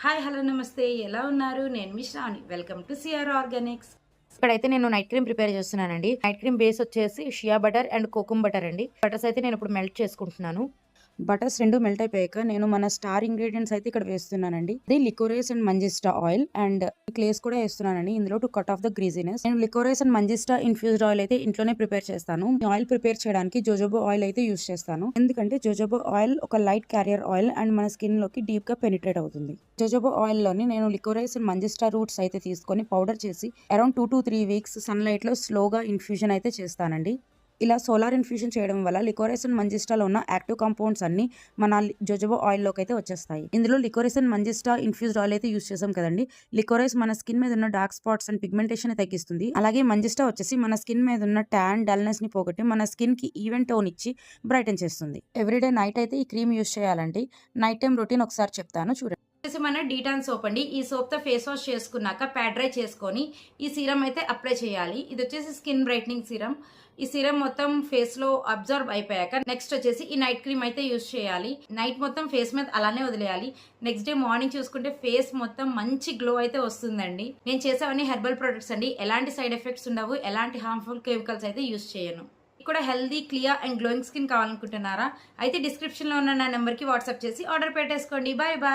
Hi hello నమస్తే ఎలా ఉన్నారు? నేను మీ Shravani. Welcome to CR organics. ఇక్కడైతే నేను నైట్ క్రీమ్ ప్రిపేర్ చేస్తున్నానండి. నైట్ క్రీమ్ బేస్ వచ్చేసి shea butter and kokum butter అండి. బటర్స్ అయితే నేను ఇప్పుడు మెల్ట్ చేసుకుంటున్నాను. బటర్స్ 2 మెల్ట్ అయిపోయాక నేను మన స్టార్ ఇంగ్రీడియంట్స్ అయితే ఇక్కడ వేస్తున్నానండి. ఇది లికోరేస్ అండ్ మంజిస్టా ఆయిల్ అండ్ క్లేస్ కూడా వేస్తున్నానండి. ఇందులో to cut off the greasiness. నేను లికోరేస్ అండ్ మంజిస్టా ఇన్ఫ్యూజ్డ్ ఆయిల్ అయితే ఇంట్లోనే ప్రిపేర్ చేస్తాను. ఆయిల్ ప్రిపేర్ చేయడానికి జోజోబో ఆయిల్ అయితే యూస్ చేస్తాను. ఎందుకంటే జోజోబో ఆయిల్ ఒక లైట్ క్యారియర్ ఆయిల్ అండ్ మన స్కిన్ లోకి డీప్ గా పెనిట్రేట్ అవుతుంది. జోజోబో ఆయిల్ లోని నేను లికోరేస్ అండ్ మంజిస్టా రూట్స్ అయితే తీసుకొని పౌడర్ చేసి అరౌండ్ 2 to 3 వీక్స్ సన్లైట్ లో స్లోగా ఇన్ఫ్యూజన్ అయితే చేస్తానండి. ఇలా సోలార్ ఇన్ఫ్యూజన్ చేయడం వల్ల లికోరేస్ అండ్ మంజిస్టాలో ఉన్న యాక్టివ్ కాంపౌండ్స్ అన్ని మన జోజోబో ఆయిల్ లోకి అయితే వచ్చేస్తాయి. ఇందులో లికోరేస్ అండ్ మంజిస్టా ఇన్ఫ్యూజ్డ్ ఆయిల్ అయితే యూస్ చేసాం కదండి. లికోరేస్ మన స్కిన్ మీద ఉన్న డార్క్ స్పాట్స్ అండ్ పిగ్మెంటేషన్ తగ్గిస్తుంది. అలాగే మంజిస్టా వచ్చేసి మన స్కిన్ మీద ఉన్న ట్యాన్ డల్నెస్ ని పోగొట్టి మన స్కిన్ కి ఈవెన్ టోన్ ఇచ్చి బ్రైటన్ చేస్తుంది. ఎవ్రీడే నైట్ అయితే ఈ క్రీమ్ యూస్ చేయాలండి. నైట్ టైం రొటీన్ ఒకసారి చెప్తాను చూడండి. మన డీటాన్ సోప్ అండి. ఈ సోప్ తో ఫేస్ వాష్ చేసుకున్నాక ప్యాడ్ డ్రై చేసుకొని ఈ సీరం అయితే అప్లై చేయాలి. ఇది వచ్చేసి స్కిన్ బ్రైట్నింగ్ సీరం. ఈ సీరం మొత్తం ఫేస్ లో అబ్జర్వ్ అయిపోయాక నెక్స్ట్ వచ్చేసి ఈ నైట్ క్రీమ్ అయితే యూస్ చేయాలి. నైట్ మొత్తం ఫేస్ మీద అలానే వదిలేయాలి. నెక్స్ట్ డే మార్నింగ్ చూసుకుంటే ఫేస్ మొత్తం మంచి గ్లో అయితే వస్తుందండి. నేను చేసేవన్నీ హెర్బల్ ప్రొడక్ట్స్ అండి. ఎలాంటి సైడ్ ఎఫెక్ట్స్ ఉండవు, ఎలాంటి హార్మ్ఫుల్ కెమికల్స్ అయితే యూస్ చేయను. కూడా healthy clear and glowing skin కావాలనుకుంటున్నారా? అయితే డిస్క్రిప్షన్ లో ఉన్న నా నెంబర్ కి వాట్సాప్ చేసి ఆర్డర్ పెట్టేసుకోండి. Bye bye.